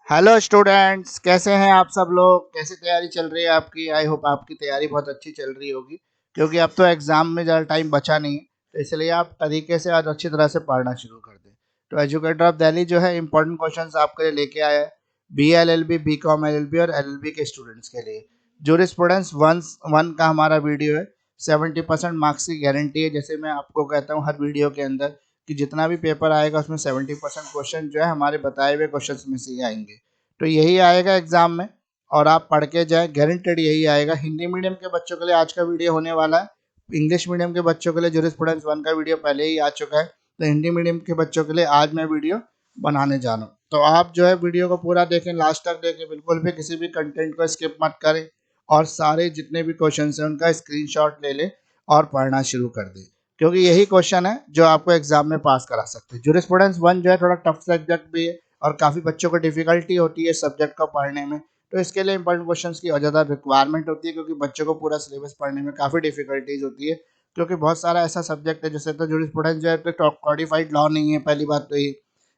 Hello students, कैसे हैं आप सब लोग? कैसी तैयारी चल रही है आपकी? आई होप आपकी तैयारी बहुत अच्छी चल रही होगी, क्योंकि अब तो एग्जाम में ज़्यादा टाइम बचा नहीं है। तो इसलिए आप तरीके से आज अच्छी तरह से पढ़ना शुरू कर दें। तो एजुकेटर ऑफ दिल्ली जो है इंपॉर्टेंट क्वेश्चंस आपके लिए लेके आया है, B L L B, B com L L B और एल एल बी के स्टूडेंट्स के लिए। जूरिस्प्रूडेंस वन का हमारा वीडियो है। 70% मार्क्स की गारंटी है। जैसे मैं आपको कहता हूँ हर वीडियो के अंदर कि जितना भी पेपर आएगा उसमें 70% क्वेश्चन जो है हमारे बताए हुए क्वेश्चन में से ही आएंगे। तो यही आएगा एग्जाम में, और आप पढ़ के जाए, गारंटेड यही आएगा। हिंदी मीडियम के बच्चों के लिए आज का वीडियो होने वाला है। इंग्लिश मीडियम के बच्चों के लिए जूरिस्प्रूडेंस वन का वीडियो पहले ही आ चुका है। तो हिंदी मीडियम के बच्चों के लिए आज मैं वीडियो बनाने जा रहा हूँ। तो आप जो है वीडियो को पूरा देखें, लास्ट तक देखें, बिल्कुल भी किसी भी कंटेंट को स्किप मत करें, और सारे जितने भी क्वेश्चन हैं उनका स्क्रीनशॉट ले लें और पढ़ना शुरू कर दें, क्योंकि यही क्वेश्चन है जो आपको एग्जाम में पास करा सकते हैं। जूरिस्प्रूडेंस वन जो है थोड़ा टफ सब्जेक्ट भी है, और काफ़ी बच्चों को डिफिकल्टी होती है सब्जेक्ट को पढ़ने में। तो इसके लिए इंपॉर्टेंट क्वेश्चंस की ज़्यादा रिक्वायरमेंट होती है, क्योंकि बच्चों को पूरा सिलेबस पढ़ने में काफ़ी डिफिकल्टीज होती है, क्योंकि बहुत सारा ऐसा सब्जेक्ट है। जैसे तो जूरिस्प्रूडेंस जो है तो कॉडिफाइड लॉ नहीं है, पहली बात तो ये,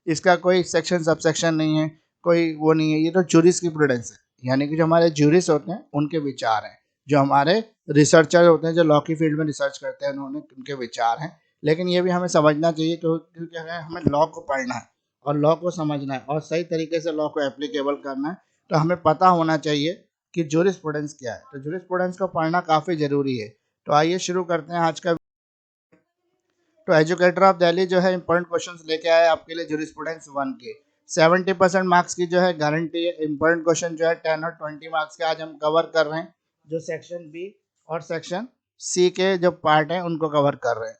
इसका कोई सेक्शन सबसेक्शन नहीं है, कोई वो नहीं है। ये तो जूरिस की प्रूडेंस है, यानी कि जो हमारे जूरिस होते हैं उनके विचार हैं, जो हमारे रिसर्चर होते हैं, जो लॉ की फील्ड में रिसर्च करते हैं, उन्होंने उनके विचार हैं। लेकिन ये भी हमें समझना चाहिए, क्योंकि हमें लॉ को पढ़ना है और लॉ को समझना है और सही तरीके से लॉ को एप्लीकेबल करना है। तो हमें पता होना चाहिए कि जूरिस्प्रूडेंस क्या है। तो जूरिस्प्रूडेंस को पढ़ना काफ़ी ज़रूरी है। तो आइए शुरू करते हैं आज का। तो एजुकेटर ऑफ दिल्ली जो है इंपॉर्टेंट क्वेश्चंस लेके आया आपके लिए जूरिस्प्रूडेंस वन के। 70% मार्क्स की जो है गारंटी है। इंपॉर्टेंट क्वेश्चन जो है 10 और 20 मार्क्स के आज हम कवर कर रहे हैं, जो सेक्शन बी और सेक्शन सी के जो पार्ट हैं उनको कवर कर रहे हैं।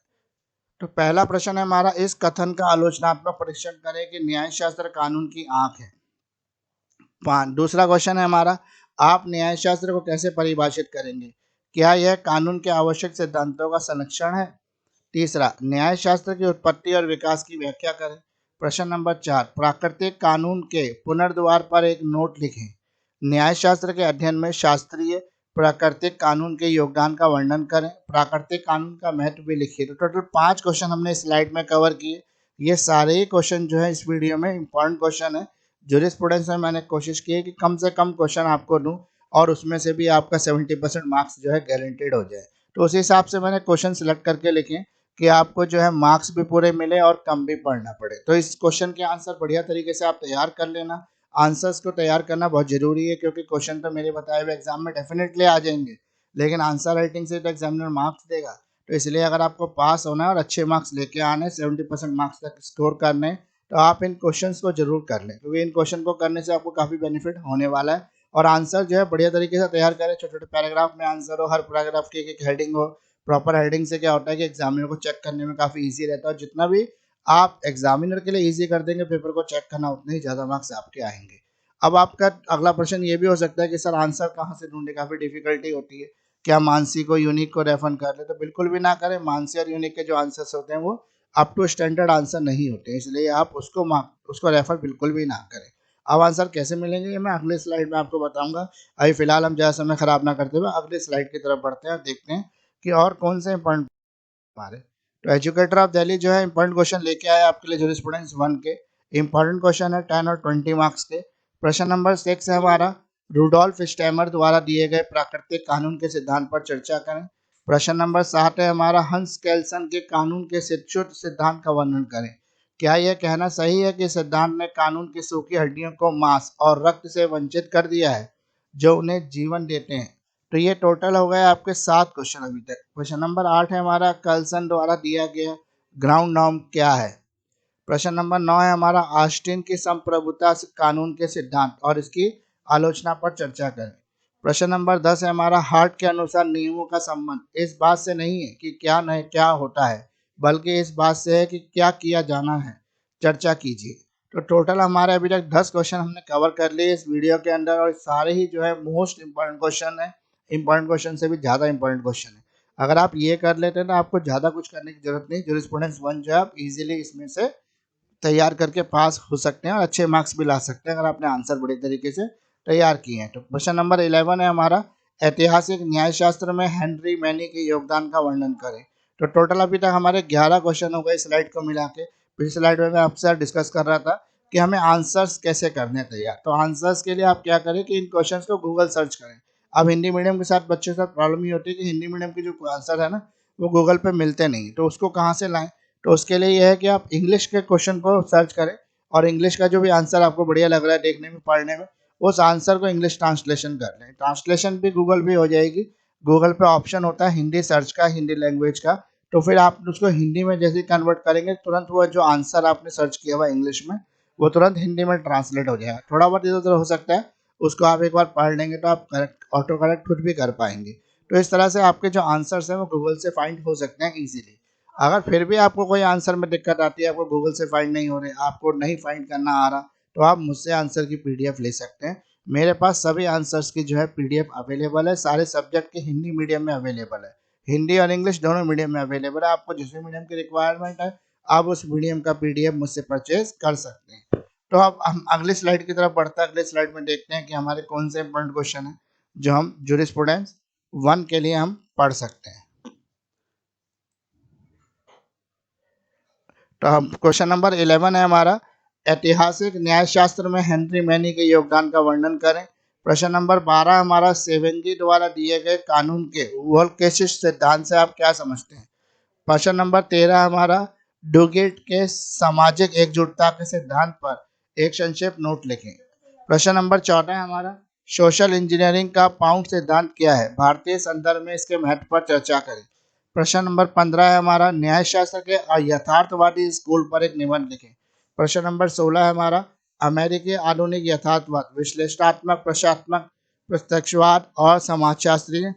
तो पहला प्रश्न है हमारा, इस कथन का आलोचनात्मक परीक्षण करें कि न्यायशास्त्र कानून की आंख है। दूसरा क्वेश्चन है हमारा, आप न्यायशास्त्र को कैसे परिभाषित करेंगे? क्या यह कानून के आवश्यक सिद्धांतों का संरक्षण है? तीसरा, न्यायशास्त्र की उत्पत्ति और विकास की व्याख्या करें। प्रश्न नंबर 4, प्राकृतिक कानून के पुनर्द्वार पर एक नोट लिखें। न्यायशास्त्र के अध्ययन में शास्त्रीय प्राकृतिक कानून के योगदान का वर्णन करें। प्राकृतिक कानून का महत्व भी लिखिए। तो टोटल 5 क्वेश्चन हमने स्लाइड में कवर किए। ये सारे ही क्वेश्चन जो है इस वीडियो में इंपॉर्टेंट क्वेश्चन है। जूरिस्प्रूडेंस में मैंने कोशिश की है कि कम से कम क्वेश्चन आपको दूं, और उसमें से भी आपका 70% मार्क्स जो है गारंटेड हो जाए। तो उस हिसाब से मैंने क्वेश्चन सिलेक्ट करके लिखे कि आपको जो है मार्क्स भी पूरे मिले और कम भी पढ़ना पड़े। तो इस क्वेश्चन के आंसर बढ़िया तरीके से आप तैयार कर लेना। आंसर्स को तैयार करना बहुत जरूरी है, क्योंकि क्वेश्चन तो मेरे बताए हुए एग्जाम में डेफिनेटली आ जाएंगे, लेकिन आंसर राइटिंग से तो एग्जामिनर मार्क्स देगा। तो इसलिए अगर आपको पास होना है और अच्छे मार्क्स लेके आने, 70% मार्क्स तक स्कोर करने, तो आप इन क्वेश्चंस को जरूर कर लें, क्योंकि इन क्वेश्चन को करने से आपको काफ़ी बेनिफिट होने वाला है। और आंसर जो है बढ़िया तरीके से तैयार करें। छोटे छोटे पैराग्राफ में आंसर हो, हर पैराग्राफ की एक हेडिंग हो। प्रॉपर हेडिंग से क्या होता है कि एग्जामिनर को चेक करने में काफ़ी ईजी रहता है, और जितना भी आप एग्जामिनर के लिए ईजी कर देंगे पेपर को चेक करना, उतने ही ज़्यादा मार्क्स आपके आएंगे। अब आपका अगला प्रश्न ये भी हो सकता है कि सर आंसर कहाँ से ढूंढे, काफ़ी डिफिकल्टी होती है, क्या मानसी को यूनिक को रेफर कर ले? तो बिल्कुल भी ना करें। मानसी और यूनिक के जो आंसर्स होते हैं वो अप टू स्टैंडर्ड आंसर नहीं होते हैं, इसलिए आप उसको रेफर बिल्कुल भी ना करें। अब आंसर कैसे मिलेंगे ये मैं अगले स्लाइड में आपको बताऊंगा। अभी फिलहाल हम ज़्यादा समय खराब ना करते हुए अगले स्लाइड की तरफ बढ़ते हैं और देखते हैं कि और कौन से इंपॉर्टेंट हमारे। तो एजुकेटर ऑफ दिल्ली जो है इंपॉर्टेंट क्वेश्चन लेके आया आपके लिए जूरिस्प्रूडेंस वन के। इंपॉर्टेंट क्वेश्चन है 10 और 20 मार्क्स के। प्रश्न नंबर 6 है हमारा, रूडोल्फ स्टेमर द्वारा दिए गए प्राकृतिक कानून के सिद्धांत पर चर्चा करें। प्रश्न नंबर 7 है हमारा, हंस केल्सन के कानून के शुद्ध सिद्धांत का वर्णन करें। क्या यह कहना सही है कि सिद्धांत ने कानून की सूखी हड्डियों को मांस और रक्त से वंचित कर दिया है, जो उन्हें जीवन देते हैं? तो ये टोटल हो गए आपके 7 क्वेश्चन अभी तक। क्वेश्चन नंबर 8 है हमारा, कर्ल्सन द्वारा दिया गया ग्राउंड नॉर्म क्या है? प्रश्न नंबर 9 है हमारा, ऑस्टिन की संप्रभुता कानून के सिद्धांत और इसकी आलोचना पर चर्चा करें। प्रश्न नंबर 10 है हमारा, हार्ट के अनुसार नियमों का संबंध इस बात से नहीं है कि क्या नहीं क्या होता है, बल्कि इस बात से है कि क्या किया जाना है, चर्चा कीजिए। तो टोटल हमारे अभी तक 10 क्वेश्चन हमने कवर कर लिए इस वीडियो के अंदर, और सारे ही जो है मोस्ट इंपॉर्टेंट क्वेश्चन है। इंपॉर्टेंट क्वेश्चन से भी ज़्यादा इंपॉर्टेंट क्वेश्चन है। अगर आप ये कर लेते हैं तो आपको ज़्यादा कुछ करने की जरूरत नहीं। जूरिस्प्रूडेंस वन जो है आप इजीली इसमें से तैयार करके पास हो सकते हैं और अच्छे मार्क्स भी ला सकते हैं, अगर आपने आंसर बड़े तरीके से तैयार किए हैं। तो क्वेश्चन नंबर 11 है हमारा, ऐतिहासिक न्यायशास्त्र में हेनरी मैनी के योगदान का वर्णन करें। तो टोटल अभी तक हमारे 11 क्वेश्चन हो गए स्लाइड को मिला के। पिछली स्लाइड में मैं आपसे डिस्कस कर रहा था कि हमें आंसर्स कैसे करने हैं तैयार। तो आंसर्स के लिए आप क्या करें कि इन क्वेश्चंस को गूगल सर्च करें। अब हिंदी मीडियम के साथ बच्चों के साथ प्रॉब्लम ये होती है कि हिंदी मीडियम के जो आंसर है ना वो गूगल पे मिलते नहीं, तो उसको कहाँ से लाएं। तो उसके लिए यह है कि आप इंग्लिश के क्वेश्चन को सर्च करें और इंग्लिश का जो भी आंसर आपको बढ़िया लग रहा है देखने में पढ़ने में, उस आंसर को इंग्लिश ट्रांसलेशन कर लें। ट्रांसलेशन भी गूगल पे हो जाएगी। गूगल पे ऑप्शन होता है हिंदी सर्च का, हिंदी लैंग्वेज का, तो फिर आप उसको हिंदी में जैसे कन्वर्ट करेंगे तुरंत वो जो आंसर आपने सर्च किया हुआ इंग्लिश में वो तुरंत हिंदी में ट्रांसलेट हो जाएगा। थोड़ा बहुत इधर उधर हो सकता है, उसको आप एक बार पढ़ लेंगे तो आप करेक्ट ऑटो करेक्ट खुद भी कर पाएंगे। तो इस तरह से आपके जो आंसर्स हैं वो गूगल से फाइंड हो सकते हैं इजीली। अगर फिर भी आपको कोई आंसर में दिक्कत आती है, आपको गूगल से फाइंड नहीं हो रहे, आपको नहीं फाइंड करना आ रहा, तो आप मुझसे आंसर की पीडीएफ ले सकते हैं। मेरे पास सभी आंसर्स की जो है पीडीएफ अवेलेबल है, सारे सब्जेक्ट के हिंदी मीडियम में अवेलेबल है, हिंदी और इंग्लिश दोनों मीडियम में अवेलेबल है। आपको जिस भी मीडियम की रिक्वायरमेंट है आप उस मीडियम का पीडीएफ मुझसे परचेज कर सकते हैं। तो अब हम अगली स्लाइड की तरफ बढ़ते हैं। अगले स्लाइड में देखते हैं कि हमारे कौन से इंपॉर्टेंट क्वेश्चन है जो हम जूरिस्प्रूडेंस 1 के लिए हम पढ़ सकते हैं। तो हम क्वेश्चन नंबर 11 है हमारा, ऐतिहासिक न्यायशास्त्र में हेनरी मैनी के योगदान का वर्णन करें। प्रश्न नंबर 12 हमारा, सेवेंगी द्वारा दिए गए कानून के वोल्केसिस सिद्धांत से आप क्या समझते हैं। प्रश्न नंबर 13 हमारा, डुगिट के सामाजिक एकजुटता के सिद्धांत पर एक संक्षिप्त नोट लिखें। प्रश्न नंबर 14 हमारा, सोशल इंजीनियरिंग का पाउंड सिद्धांत क्या है, भारतीय संदर्भ में इसके महत्व पर चर्चा करें। प्रश्न नंबर 15 है हमारा, न्यायशास्त्र के यथार्थवादी स्कूल पर एक निबंध लिखें। प्रश्न नंबर 16 है हमारा, अमेरिकी आधुनिक यथार्थवाद विश्लेषणात्मक प्रशात्मक प्रत्यक्षवाद और समाजशास्त्रीय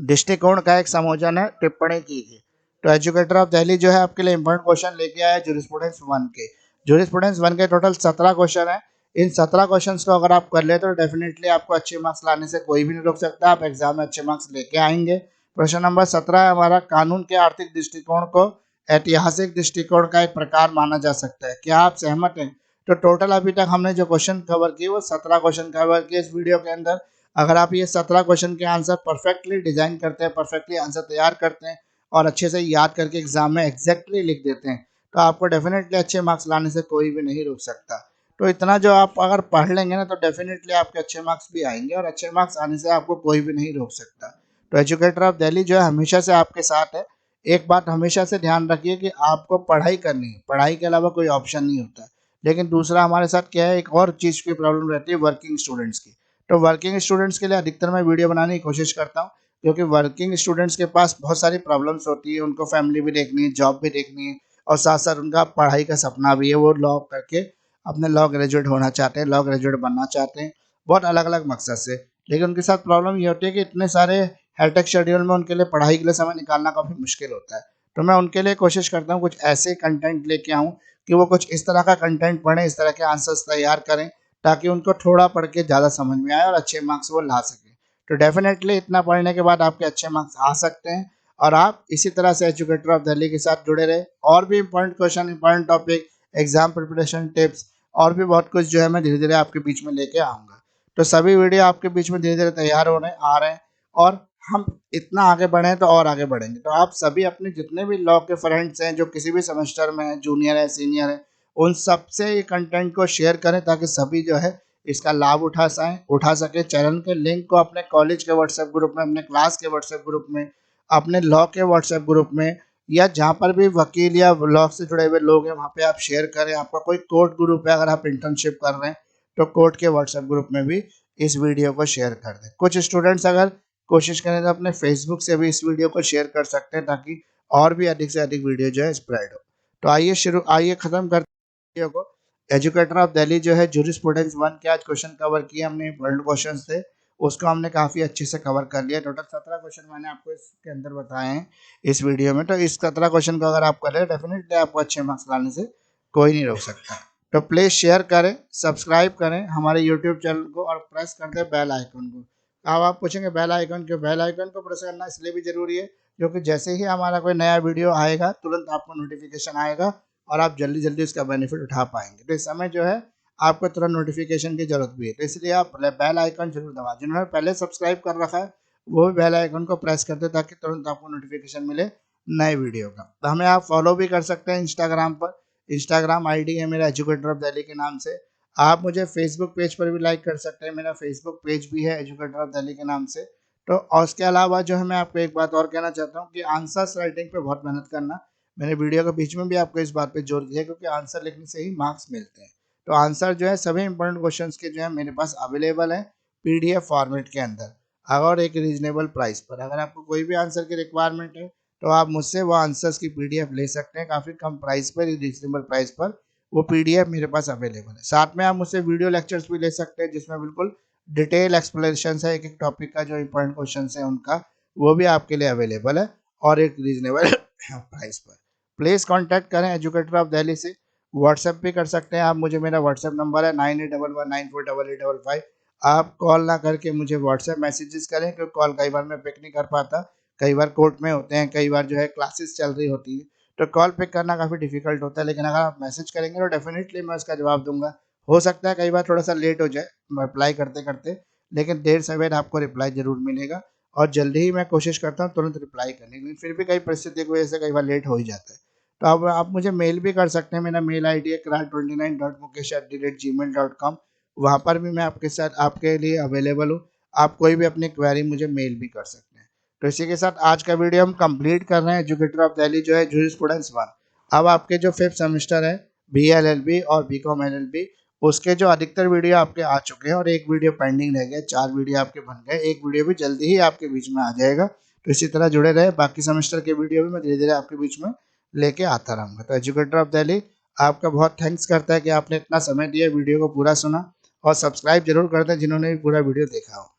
दृष्टिकोण का एक संयोजन है, टिप्पणी कीजिए। तो एजुकेटर ऑफ दिल्ली जो है आपके लिए इंपॉर्टेंट क्वेश्चन लेके आया है जूरिस्प्रूडेंस 1 के। जूरिस्प्रूडेंस 1 के टोटल 17 क्वेश्चन है। इन 17 क्वेश्चंस को अगर आप कर ले तो डेफिनेटली आपको अच्छे मार्क्स लाने से कोई भी नहीं रोक सकता, आप एग्जाम में अच्छे मार्क्स लेके आएंगे। प्रश्न नंबर 17 है हमारा, कानून के आर्थिक दृष्टिकोण को ऐतिहासिक दृष्टिकोण का एक प्रकार माना जा सकता है, क्या आप सहमत हैं। तो टोटल अभी तक हमने जो क्वेश्चन कवर किए वो 17 क्वेश्चन कवर किए इस वीडियो के अंदर। अगर आप ये 17 क्वेश्चन के आंसर परफेक्टली डिजाइन करते हैं, परफेक्टली आंसर तैयार करते हैं और अच्छे से याद करके एग्जाम में एग्जैक्टली लिख देते हैं तो आपको डेफिनेटली अच्छे मार्क्स लाने से कोई भी नहीं रोक सकता। तो इतना जो आप अगर पढ़ लेंगे ना तो डेफिनेटली आपके अच्छे मार्क्स भी आएंगे और अच्छे मार्क्स आने से आपको कोई भी नहीं रोक सकता। तो एजुकेटर ऑफ दिल्ली जो है हमेशा से आपके साथ है। एक बात हमेशा से ध्यान रखिए कि आपको पढ़ाई करनी है, पढ़ाई के अलावा कोई ऑप्शन नहीं होता। लेकिन दूसरा हमारे साथ क्या है, एक और चीज़ की प्रॉब्लम रहती है वर्किंग स्टूडेंट्स की। तो वर्किंग स्टूडेंट्स के लिए अधिकतर मैं वीडियो बनाने की कोशिश करता हूँ क्योंकि वर्किंग स्टूडेंट्स के पास बहुत सारी प्रॉब्लम्स होती है, उनको फैमिली भी देखनी है, जॉब भी देखनी है और साथ साथ उनका पढ़ाई का सपना भी है, वो लॉ करके अपने लॉ ग्रेजुएट होना चाहते हैं, लॉ ग्रेजुएट बनना चाहते हैं, बहुत अलग अलग मकसद से। लेकिन उनके साथ प्रॉब्लम ये होती है कि इतने सारे हेक्टिक शेड्यूल में उनके लिए पढ़ाई के लिए समय निकालना काफ़ी मुश्किल होता है। तो मैं उनके लिए कोशिश करता हूँ कुछ ऐसे कंटेंट लेके आऊँ कि वो कुछ इस तरह का कंटेंट पढ़ें, इस तरह के आंसर्स तैयार करें ताकि उनको थोड़ा पढ़ के ज़्यादा समझ में आए और अच्छे मार्क्स वो ला सकें। तो डेफिनेटली इतना पढ़ने के बाद आपके अच्छे मार्क्स आ सकते हैं और आप इसी तरह से एजुकेटर ऑफ दिल्ली के साथ जुड़े रहे। और भी important question, important topic, exam preparation tips और भी बहुत कुछ जो है मैं धीरे धीरे आपके बीच में लेके आऊँगा। तो सभी वीडियो आपके बीच में धीरे धीरे तैयार हो रहे आ रहे हैं और हम इतना आगे बढ़े हैं तो और आगे बढ़ेंगे। तो आप सभी अपने जितने भी लॉ के फ्रेंड्स हैं जो किसी भी सेमेस्टर में है, जूनियर है, सीनियर है, उन सबसे ये कंटेंट को शेयर करें ताकि सभी जो है इसका लाभ उठा सके। चैनल के लिंक को अपने कॉलेज के व्हाट्सएप ग्रुप में, अपने क्लास के व्हाट्सएप ग्रुप में, अपने लॉ के व्हाट्सएप ग्रुप में या जहाँ पर भी वकील या लॉ से जुड़े हुए लोग हैं वहाँ पे आप शेयर करें। आपका कोई कोर्ट ग्रुप है, अगर आप इंटर्नशिप कर रहे हैं तो कोर्ट के व्हाट्सएप ग्रुप में भी इस वीडियो को शेयर कर दें। कुछ स्टूडेंट्स अगर कोशिश करें तो अपने फेसबुक से भी इस वीडियो को शेयर कर सकते हैं ताकि और भी अधिक से अधिक वीडियो जो है स्प्रेड हो। तो आइए खत्म करते हैं वीडियो को। एजुकेटर ऑफ दिल्ली जो है जूरिस्प्रूडेंस 1 के आज क्वेश्चन कवर किए हमने, वर्ल्ड क्वेश्चन थे उसको हमने काफ़ी अच्छे से कवर कर लिया। टोटल 17 क्वेश्चन मैंने आपको इसके अंदर बताए हैं इस वीडियो में। तो इस 17 क्वेश्चन को अगर आप करें डेफिनेटली आपको अच्छे मार्क्स लाने से कोई नहीं रोक सकता। तो प्लीज़ शेयर करें, सब्सक्राइब करें हमारे यूट्यूब चैनल को और प्रेस कर दें बेल आइकन को। अब आप पूछेंगे बेल आइकन क्यों, बेल आइकन को प्रेस करना इसलिए भी ज़रूरी है क्योंकि जैसे ही हमारा कोई नया वीडियो आएगा तुरंत आपको नोटिफिकेशन आएगा और आप जल्दी जल्दी उसका बेनिफिट उठा पाएंगे। तो इस समय जो है आपको तुरंत नोटिफिकेशन की जरूरत भी है, तो इसलिए आप बेल आइकन जरूर दबा। जिन्होंने पहले सब्सक्राइब कर रखा है वो भी बेल आइकन को प्रेस कर दे ताकि तुरंत आपको नोटिफिकेशन मिले नए वीडियो का। तो हमें आप फॉलो भी कर सकते हैं इंस्टाग्राम पर, इंस्टाग्राम आईडी है मेरा एजुकेटर ऑफ दिल्ली के नाम से। आप मुझे फेसबुक पेज पर भी लाइक कर सकते हैं, मेरा फेसबुक पेज भी है एजुकेटर ऑफ दिल्ली के नाम से। तो और उसके अलावा जो है मैं आपको एक बात और कहना चाहता हूँ कि आंसर्स राइटिंग पे बहुत मेहनत करना। मैंने वीडियो के बीच में भी आपको इस बात पे जोर दिया है, क्योंकि आंसर लिखने से ही मार्क्स मिलते हैं। तो आंसर जो है सभी इंपॉर्टेंट क्वेश्चंस के जो है मेरे पास अवेलेबल है पीडीएफ फॉर्मेट के अंदर, और एक रीजनेबल प्राइस पर। अगर आपको कोई भी आंसर की रिक्वायरमेंट है तो आप मुझसे वो आंसर्स की पीडीएफ ले सकते हैं, काफ़ी कम प्राइस पर, रीजनेबल प्राइस पर वो पीडीएफ मेरे पास अवेलेबल है। साथ में आप मुझसे वीडियो लेक्चर्स भी ले सकते हैं, जिसमें बिल्कुल डिटेल एक्सप्लेनेशन है एक एक टॉपिक का, जो इंपॉर्टेंट क्वेश्चन है उनका, वो भी आपके लिए अवेलेबल है और एक रीजनेबल प्राइस पर। प्लीज़ कॉन्टैक्ट करें एजुकेटर ऑफ दिल्ली से। व्हाट्सएप भी कर सकते हैं आप मुझे, मेरा व्हाट्सएप नंबर है 9811948855। आप कॉल ना करके मुझे व्हाट्सएप मैसेजेस करें, क्योंकि कॉल कई बार मैं पिक नहीं कर पाता, कई बार कोर्ट में होते हैं, कई बार जो है क्लासेस चल रही होती है, तो कॉल पिक करना काफ़ी डिफिकल्ट होता है। लेकिन अगर आप मैसेज करेंगे तो डेफिनेटली मैं उसका जवाब दूंगा। हो सकता है कई बार थोड़ा सा लेट हो जाए रिप्लाई करते करते, लेकिन देर सवेर आपको रिप्लाई जरूर मिलेगा, और जल्दी ही मैं कोशिश करता हूँ तुरंत रिप्लाई करने की। लेकिन फिर भी कई परिस्थिति की वजह से कई बार लेट हो ही जाता है। तो आप मुझे मेल भी कर सकते हैं, मेरा मेल आई डी है krar29.mukesh@gmail.com। वहाँ पर भी मैं आपके साथ आपके लिए अवेलेबल हूँ, आप कोई भी अपनी क्वेरी मुझे मेल भी कर सकते हैं। तो इसी के साथ आज का वीडियो हम कंप्लीट कर रहे हैं एजुकेटर ऑफ दिल्ली जो है जूरिस्प्रूडेंस 1। अब आपके जो 5th सेमेस्टर है BLLB और BCom LLB, उसके जो अधिकतर वीडियो आपके आ चुके हैं और एक वीडियो पेंडिंग रह गया, 4 वीडियो आपके बन गए, एक वीडियो भी जल्दी ही आपके बीच में आ जाएगा। तो इसी तरह जुड़े रहे, बाकी सेमेस्टर के वीडियो भी मैं धीरे धीरे आपके बीच में लेके आता रहूँगा। तो एजुकेटर ऑफ दिल्ली आपका बहुत थैंक्स करता है कि आपने इतना समय दिया वीडियो को पूरा सुना, और सब्सक्राइब जरूर कर दें जिन्होंने भी पूरा वीडियो देखा हो।